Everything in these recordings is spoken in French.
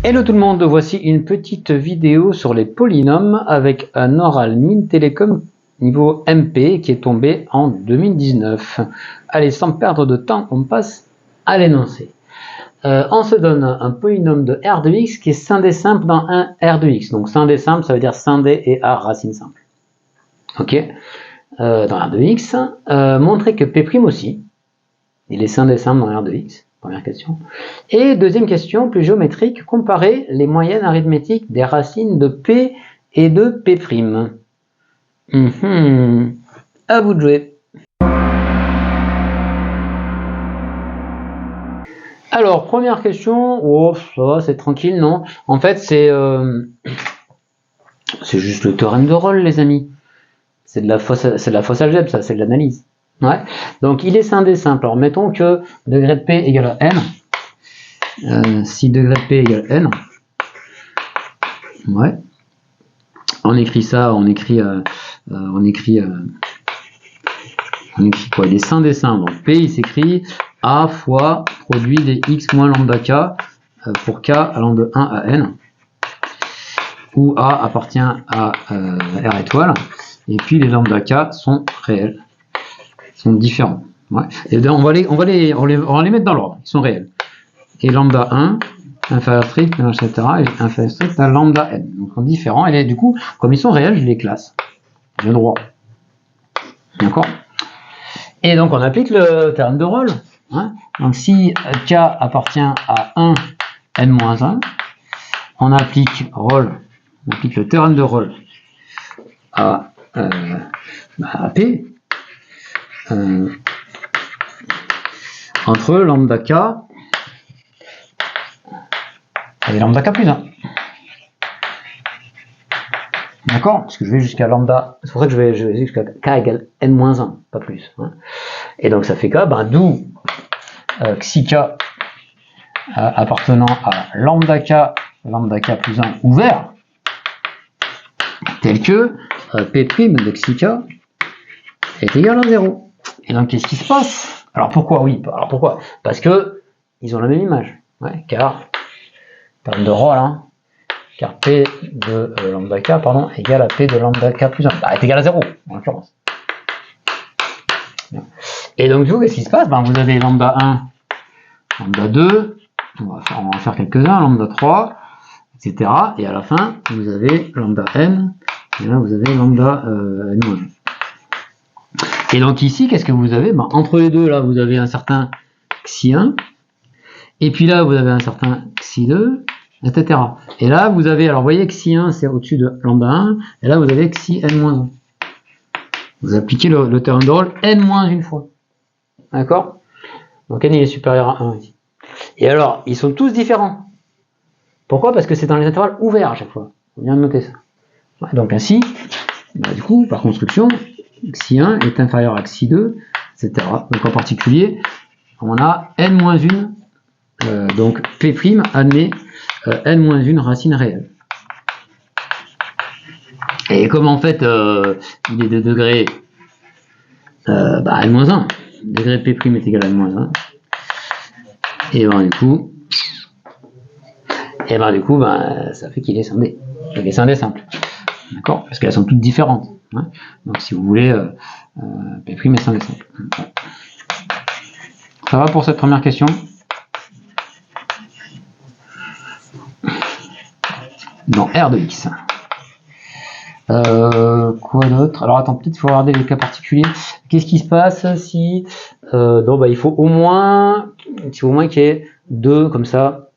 Hello tout le monde, voici une petite vidéo sur les polynômes avec un oral Mines Télécom niveau MP qui est tombé en 2019. Allez, sans perdre de temps, on passe à l'énoncé. On se donne un polynôme de R de X qui est scindé simple dans un R de X. Donc scindé simple, ça veut dire scindé et A racine simple. Ok, dans R de X. Montrer que P' aussi, il est scindé simple dans R de X. Première question. Et deuxième question, plus géométrique, comparer les moyennes arithmétiques des racines de P et de P'. À vous de jouer. Alors, première question, oh, ça va, c'est tranquille, non? En fait, c'est juste le théorème de Rolle, les amis. C'est de la fausse algèbre, ça, c'est de l'analyse. Ouais. Donc, il est scindé simple. Alors, mettons que degré de P égale à N. Si degré de P égale N. Ouais. On écrit ça, on écrit quoi? Il est scindé simple. Donc, P, il s'écrit A fois produit des X moins lambda K pour K allant de 1 à N, où A appartient à R étoile, et puis les lambda K sont réels, sont différents. Ouais. Et on va les mettre dans l'ordre, ils sont réels. Et lambda 1, inférieur strict, etc., et inférieur strict à lambda N. Donc, ils sont différents, et du coup, comme ils sont réels, je les classe. J'ai le droit. D'accord? Et donc, on applique le théorème de Rolle. Hein? Donc, si K appartient à 1, N-1, on applique Rolle, on applique le théorème de Rolle à P entre lambda K et lambda K plus 1. D'accord? Parce que je vais jusqu'à lambda, c'est pour ça que je vais jusqu'à K égale N-1, pas plus. Hein? Et donc, ça fait K, d'où xi K appartenant à lambda K plus 1 ouvert, tel que P' de xi K est égal à 0. Et donc, qu'est-ce qui se passe? Alors, pourquoi? Oui, alors pourquoi? Parce que ils ont la même image. Ouais, car, terme de Rolle, hein, car P de lambda K, égale à P de lambda K plus 1. Est égal à 0, en l'occurrence. Et donc, du coup, qu'est-ce qui se passe? Vous avez lambda 1, lambda 2, on va en faire quelques-uns, lambda 3, etc. Et à la fin, vous avez lambda n, et là, vous avez lambda n1. Et donc ici, qu'est-ce que vous avez? Entre les deux, là, vous avez un certain xi1, et puis là, vous avez un certain xi2, etc. Et là, vous avez, alors vous voyez, xi1, c'est au-dessus de lambda 1, et là, vous avez xi n-1. Vous appliquez le théorème de Rolle n-1 fois. D'accord? Donc n, il est supérieur à 1 ici. Et alors, ils sont tous différents. Pourquoi? Parce que c'est dans les intervalles ouverts à chaque fois. Il faut bien noter ça. Ouais, donc ainsi, du coup, par construction, xi1 est inférieur à xi2, etc. Donc en particulier, on a n-1, donc P' admet n-1 racine réelle. Et comme en fait, il est de degré n-1, degré P' est égal à n-1, et du coup, ça fait qu'il est scindé. Il est scindé simple. D'accord? Parce qu'elles sont toutes différentes. Hein? Donc si vous voulez, P' est scindé simple. Ça va pour cette première question? Dans R de X. Quoi d'autre? Alors attends, peut-être il faut regarder les cas particuliers. Qu'est-ce qui se passe si il faut au moins qu'il y ait deux comme ça,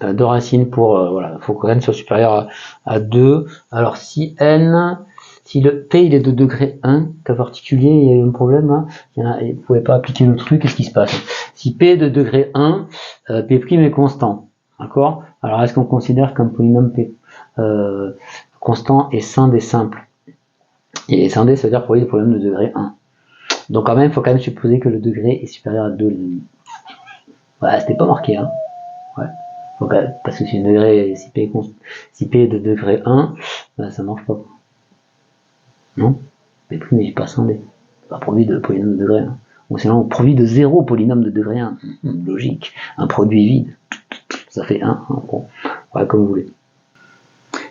deux racines pour il faut que n soit supérieur à 2. Alors si le P il est de degré 1, cas particulier, il y a eu un problème là, vous ne pouvez pas appliquer le truc, qu'est-ce qui se passe? Si P est de degré 1, P' est constant. D'accord? Alors est-ce qu'on considère qu'un polynôme P constant est scindé simple? Et scindé, ça veut dire pour les polynômes de degré 1. Donc quand même, il faut quand même supposer que le degré est supérieur à 2. Voilà, c'était pas marqué, hein. Ouais. Donc, parce que si P est de degré 1, ça marche pas. Non? P' n'est pas scindé. C'est pas produit de polynôme de degré 1. Ou sinon, on produit de 0 polynôme de degré 1. Logique. Un produit vide. Ça fait 1. Bon, voilà, comme vous voulez.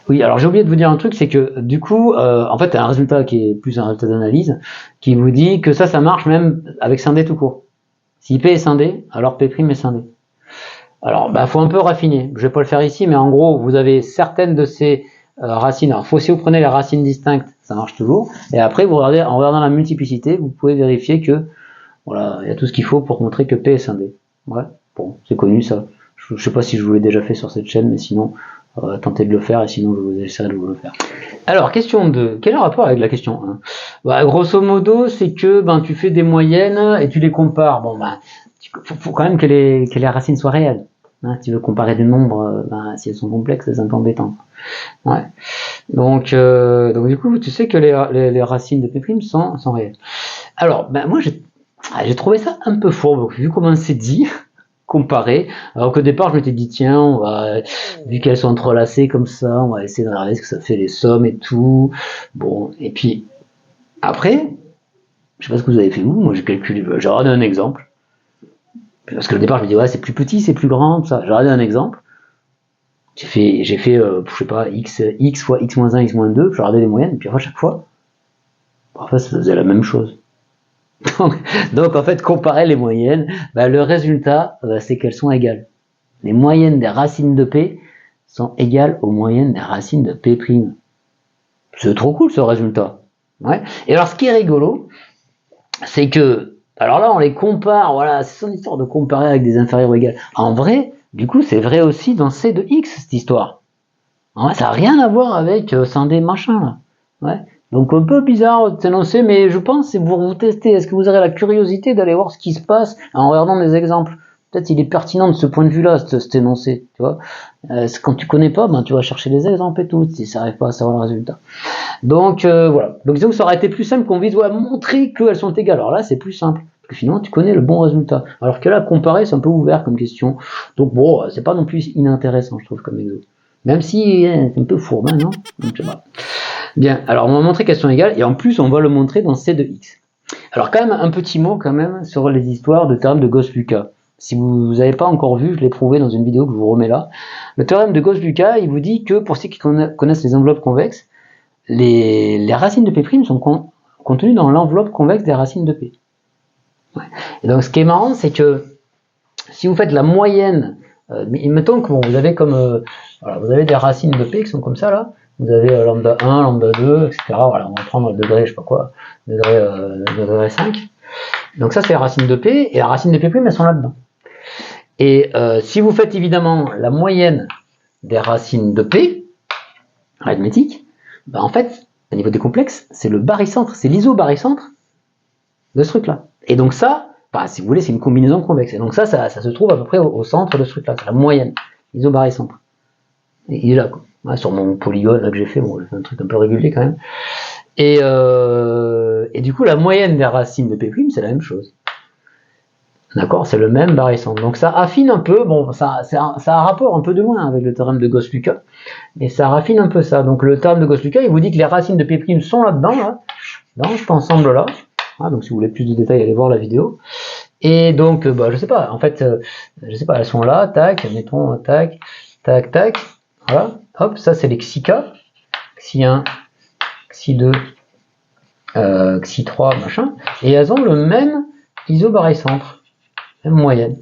Oui, alors j'ai oublié de vous dire un truc, c'est que du coup, en fait, il y a un résultat qui est plus un résultat d'analyse, qui vous dit que ça marche même avec scindé tout court. Si P est scindé, alors P' est scindé. Alors, faut un peu raffiner. Je vais pas le faire ici, mais en gros, vous avez certaines de ces racines. Alors, si vous prenez les racines distinctes, ça marche toujours. Et après, vous regardez, en regardant la multiplicité, vous pouvez vérifier que, voilà, il y a tout ce qu'il faut pour montrer que P est scindé. Ouais, bon, c'est connu ça. Je sais pas si je vous l'ai déjà fait sur cette chaîne, mais sinon, tentez de le faire, et sinon, je vous essaierai de vous le faire. Alors, question 2. Quel est le rapport avec la question 1? Grosso modo, c'est que tu fais des moyennes et tu les compares. Bon, faut quand même que les racines soient réelles. Hein, si tu veux comparer des nombres, si elles sont complexes, c'est un peu embêtant. Ouais. Donc du coup, tu sais que les racines de P' sont réelles. Alors, moi, j'ai trouvé ça un peu fourbe, vu comment c'est dit, comparé. Alors qu'au départ, je m'étais dit, tiens, vu qu'elles sont entrelacées comme ça, on va essayer de regarder ce que ça fait les sommes et tout. Bon, et puis, après, je sais pas ce que vous avez fait vous, moi j'ai calculé, j'ai regardé un exemple. Parce que au départ, je me dis, ouais, c'est plus petit, c'est plus grand, tout ça. J'ai regardé un exemple. J'ai fait je sais pas, x fois x-1, x-2, j'ai regardé les moyennes, et puis à chaque fois, ça faisait la même chose. Donc en fait, comparer les moyennes, le résultat, c'est qu'elles sont égales. Les moyennes des racines de P sont égales aux moyennes des racines de P'. C'est trop cool ce résultat. Ouais. Et alors, ce qui est rigolo, c'est que, alors là, on les compare, voilà, c'est son histoire de comparer avec des inférieurs ou égales. En vrai, du coup, c'est vrai aussi dans C de X, cette histoire. Ouais, ça n'a rien à voir avec scindé machin, là. Ouais. Donc, un peu bizarre de s'énoncer, mais je pense que c'est pour vous tester. Est-ce que vous aurez la curiosité d'aller voir ce qui se passe en regardant des exemples? Peut-être il est pertinent de ce point de vue-là, cet énoncé, tu vois. Quand tu connais pas, tu vas chercher des exemples et tout, si ça n'arrive pas à savoir le résultat. Donc, voilà. Donc, disons que ça aurait été plus simple qu'on vise à montrer qu'elles sont égales. Alors là, c'est plus simple. Parce que finalement, tu connais le bon résultat. Alors que là, comparer, c'est un peu ouvert comme question. Donc, bon, c'est pas non plus inintéressant, je trouve, comme exo. Même si c'est un peu fourbe, non? Donc, je sais pas. Bien, alors on va montrer qu'elles sont égales, et en plus, on va le montrer dans C de X. Alors, quand même, un petit mot, quand même, sur les histoires de théorème de Gauss-Lucas. Si vous n'avez pas encore vu, je l'ai prouvé dans une vidéo que je vous remets là. Le théorème de Gauss-Lucas, il vous dit que, pour ceux qui connaissent les enveloppes convexes, les racines de P' sont contenues dans l'enveloppe convexe des racines de P. Ouais. Et donc, ce qui est marrant, c'est que si vous faites la moyenne, mettons que vous avez comme, voilà, vous avez des racines de P qui sont comme ça là. Vous avez lambda 1, lambda 2, etc. Voilà, on va prendre le degré, je sais pas quoi, degré 5. Donc ça, c'est les racines de P, et la racine de P', elles sont là-dedans. Et si vous faites évidemment la moyenne des racines de P, arithmétique, en fait, au niveau des complexes, c'est le barycentre, c'est l'isobarycentre de ce truc-là. Et donc ça, si vous voulez, c'est une combinaison convexe. Et donc ça se trouve à peu près au centre de ce truc-là, c'est la moyenne, l'isobarycentre. Et il est là, quoi. Ouais, sur mon polygone là, que j'ai fait, bon, j'ai fait un truc un peu régulier quand même. Et du coup, la moyenne des racines de P', c'est la même chose. D'accord, c'est le même barycentre. Donc ça affine un peu, bon, ça a un rapport un peu de loin avec le théorème de Gauss-Lucas, mais ça raffine un peu ça. Donc le théorème de Gauss-Lucas, il vous dit que les racines de P' sont là-dedans, là, dans cet ensemble-là. Ah, donc si vous voulez plus de détails, allez voir la vidéo. Et donc, je sais pas, en fait, je sais pas, elles sont là, tac, mettons, tac, tac, tac, voilà, hop, ça c'est les xi-k, xi1, xi2, xi3, machin, et elles ont le même isobarycentre. Même moyenne.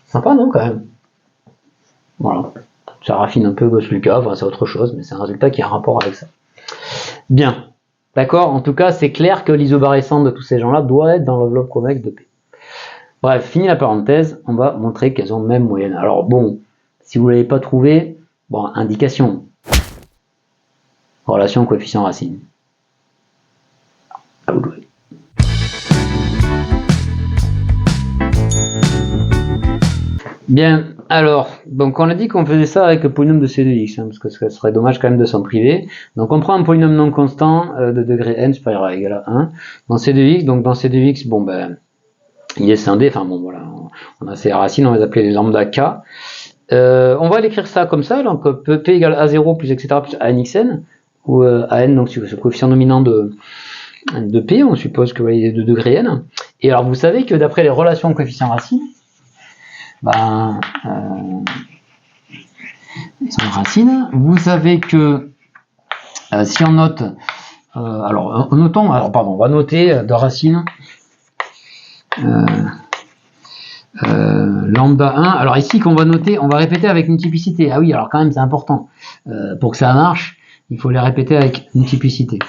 Sympa, non, quand même? Voilà. Ça raffine un peu Gauss-Lucas, enfin, c'est autre chose, mais c'est un résultat qui a un rapport avec ça. Bien. D'accord? En tout cas, c'est clair que l'isobarycentre de tous ces gens-là doit être dans l'enveloppe convexe de P. Bref, fini la parenthèse, on va montrer qu'elles ont même moyenne. Alors bon, si vous ne l'avez pas trouvé, bon, indication. Relation coefficient racine. À vous de jouer. Bien, alors, donc on a dit qu'on faisait ça avec le polynôme de C de X, parce que ce serait dommage quand même de s'en priver. Donc on prend un polynôme non constant de degré n supérieur à égal à 1 dans C de X. Donc dans C de X, bon il est scindé, enfin bon voilà, on a ces racines, on va les appeler les lambda k. On va l'écrire ça comme ça, donc P égale A0 plus etc plus ANXN, où AN, donc c'est le coefficient dominant de de P, on suppose que il est de degré n. Et alors vous savez que d'après les relations coefficients racines, ben, vous savez que si on note, alors notons, on va noter de racine lambda 1. Alors ici qu'on va noter, on va répéter avec multiplicité. Ah oui, alors quand même c'est important. Pour que ça marche, il faut les répéter avec multiplicité.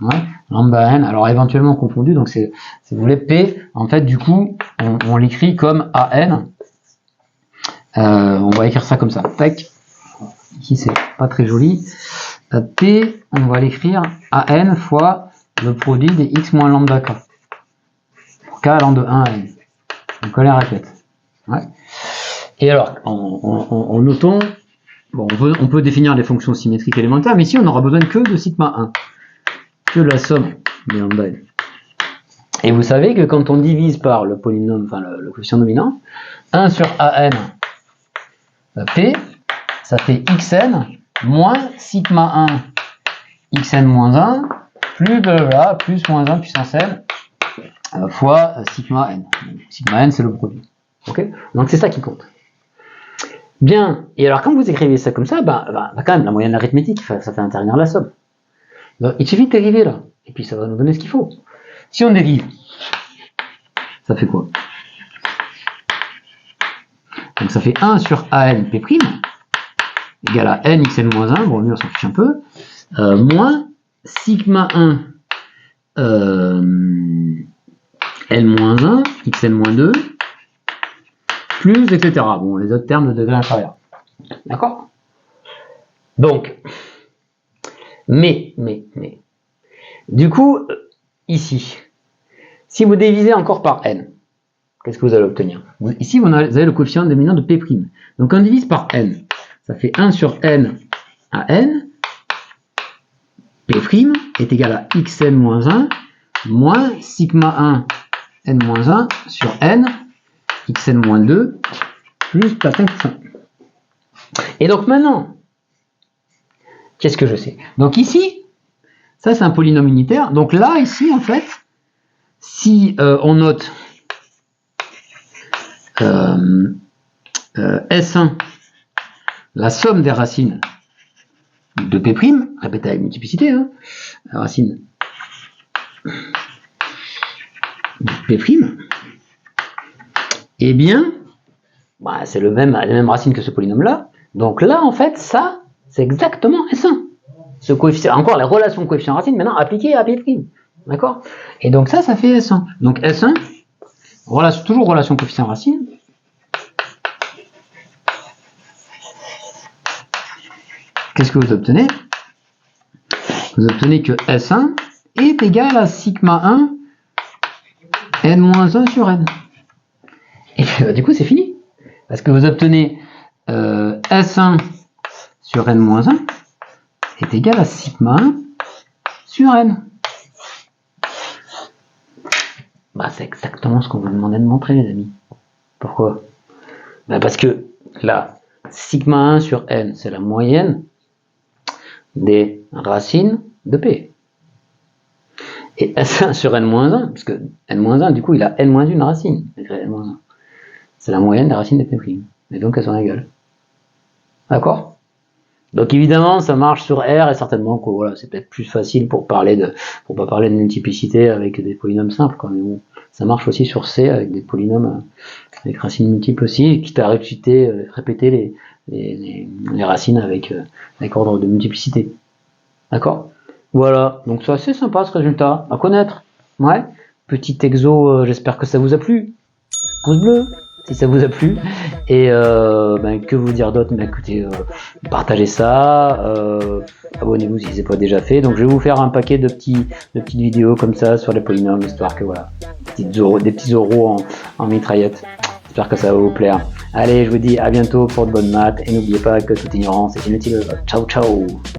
Ouais, lambda n, alors éventuellement confondu, donc c'est, si vous voulez, P, en fait du coup, on l'écrit comme AN. On va écrire ça comme ça. Tac. Ici c'est pas très joli. P, on va l'écrire AN fois le produit des x moins lambda k. Pour k allant de 1 à n. Donc on les répète. Ouais. Et alors, en notant, bon, on peut définir les fonctions symétriques élémentaires, mais ici on n'aura besoin que de sigma 1, que de la somme des lambda n. Et vous savez que quand on divise par le polynôme, enfin le coefficient dominant, 1 sur an p, ça fait xn moins sigma 1 xn moins 1 plus blablabla plus moins 1 puissance n fois sigma n. Sigma n c'est le produit. Okay, donc c'est ça qui compte. Bien, et alors quand vous écrivez ça comme ça, quand même la moyenne arithmétique, ça fait intervenir la somme. Donc, il suffit de dériver là, et puis ça va nous donner ce qu'il faut. Si on dérive, ça fait quoi? Donc ça fait 1 sur an p' égale à n xn moins 1, bon lui on s'en fiche un peu, moins sigma 1 n moins 1, xn moins 2, plus, etc. Bon, les autres termes de degré inférieur. D'accord? Donc, mais, du coup, ici, si vous divisez encore par n, qu'est-ce que vous allez obtenir? Ici, vous avez le coefficient dominant de P'. Donc, on divise par n. Ça fait 1 sur n à n. P' est égal à xn moins 1 moins sigma 1 n moins 1 sur n xn moins 2 plus patin tout ça. Et donc maintenant, qu'est-ce que je sais? Donc ici, ça c'est un polynôme unitaire. Donc là, ici, en fait, si on note S1, la somme des racines de P', répétée avec multiplicité, hein, la racine de P', eh bien, c'est la même racine que ce polynôme-là. Donc là, en fait, ça, c'est exactement S1. Ce coefficient, encore la relation coefficient-racine, maintenant appliquée à P'. D'accord? Et donc ça fait S1. Donc S1, toujours relation coefficient-racine. Qu'est-ce que vous obtenez? Vous obtenez que S1 est égal à sigma 1 n-1 sur n. Et du coup, c'est fini. Parce que vous obtenez S1 sur n-1 est égal à sigma 1 sur n. C'est exactement ce qu'on vous demandait de montrer, les amis. Pourquoi? Parce que là, sigma 1 sur n, c'est la moyenne des racines de P. Et S1 sur n-1, parce que n-1, du coup, il a n-1 racine. C'est la moyenne des racines de P'. Et donc, elles sont égales. D'accord? Donc, évidemment, ça marche sur R, et certainement que voilà, c'est peut-être plus facile pour pas parler de multiplicité avec des polynômes simples. Mais bon, ça marche aussi sur C avec des polynômes avec racines multiples aussi, quitte à répéter les racines avec ordre de multiplicité. D'accord? Voilà, donc c'est assez sympa ce résultat à connaître. Ouais, petit exo, j'espère que ça vous a plu. Pouce bleu si ça vous a plu. Et que vous dire d'autre? Écoutez, partagez ça, abonnez-vous si ce n'est pas déjà fait. Donc je vais vous faire un paquet de petites vidéos comme ça sur les polynômes, histoire que voilà, des petits oraux en mitraillette. J'espère que ça va vous plaire. Allez, je vous dis à bientôt pour de bonnes maths, et n'oubliez pas que toute ignorance est inutile. Ciao ciao.